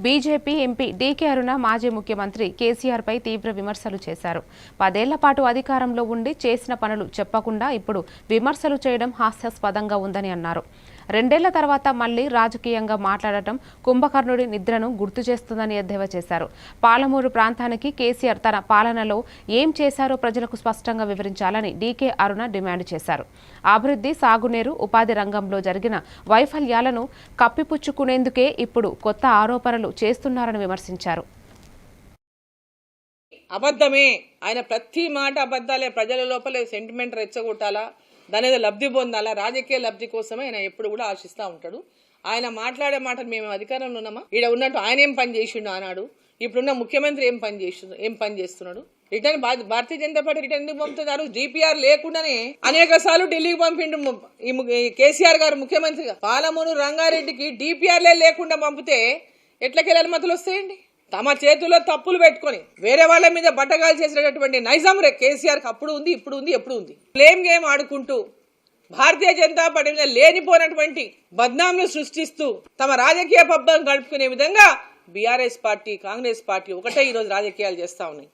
BJP MP DK అరుణ మాజీ ముఖ్యమంత్రి కేసీఆర్ పై తీవ్ర విమర్శలు చేశారు. 10 ఏళ్ల పాటు అధికారంలో ఉండి చేసిన పనులు చెప్పకుండా ఇప్పుడు విమర్శలు చేయడం హాస్యాస్పదంగా ఉందని అన్నారు. 2 ఏళ్ల తర్వాత మళ్లీ రాజకీయంగా మాట్లాడటం కుంభకర్ణుడి నిద్రను గుర్తు చేస్తుందని ఎద్దేవా చేశారు. పాలమూరు ప్రాంతానికి కేసీఆర్ తన పాలనలో ఏం చేశారో ప్రజలకు స్పష్టంగా వివరించాలని డీకే అరుణ డిమాండ్ చేశారు. అభివృద్ధి, సాగునీరు, ఉపాధి రంగంలో జరిగిన వైఫల్యాలను కప్పిపుచ్చుకునేందుకే ఇప్పుడు కొత్త ఆరోపణలు చేస్తున్నారని విమర్శించారు. అబద్ధమే, ఆయన ప్రతి మాట అబద్ధాలే. ప్రజల లోపల సెంటిమెంట్ రెచ్చగొట్టాలా, దాని మీద లబ్ధి పొందాలా, రాజకీయ లబ్ధి కోసమే ఆయన ఎప్పుడు కూడా ఆశిస్తూ ఉంటాడు. ఆయన మాట్లాడే మాటలు మేము అధికారంలో ఉన్నామా, ఈడ ఉన్నట్టు ఆయన ఏం పని చేసిండు అన్నాడు, ఇప్పుడున్న ముఖ్యమంత్రి ఏం పని చేస్తున్నాడు. Return Bharatiya Janata party return ఎందుకు పంపుతున్నారు? డిపిఆర్ లేకుండానే అనేక సార్లు ఢిల్లీకి పంపిండు ఈ కేసీఆర్ గారు ముఖ్యమంత్రిగా. పాలమూరు రంగారెడ్డికి డిపిఆర్లే లేకుండా పంపితే ఎట్లకెళ్ళి అనుమతులు వస్తాయండి? తమ చేతుల్లో తప్పులు పెట్టుకొని వేరే వాళ్ళ మీద బట్టగాలు చేసినటువంటి నైజాం కేసీఆర్కి అప్పుడు ఉంది, ఇప్పుడు ఉంది, ఎప్పుడు ఉంది. ప్లేమ్ గేమ్ ఆడుకుంటూ భారతీయ జనతా పార్టీ మీద లేనిపోయినటువంటి బద్నాంలు సృష్టిస్తూ తమ రాజకీయ పబ్బం గడుపుకునే విధంగా బీఆర్ఎస్ పార్టీ, కాంగ్రెస్ పార్టీ ఒకటే ఈరోజు రాజకీయాలు చేస్తా ఉన్నాయి.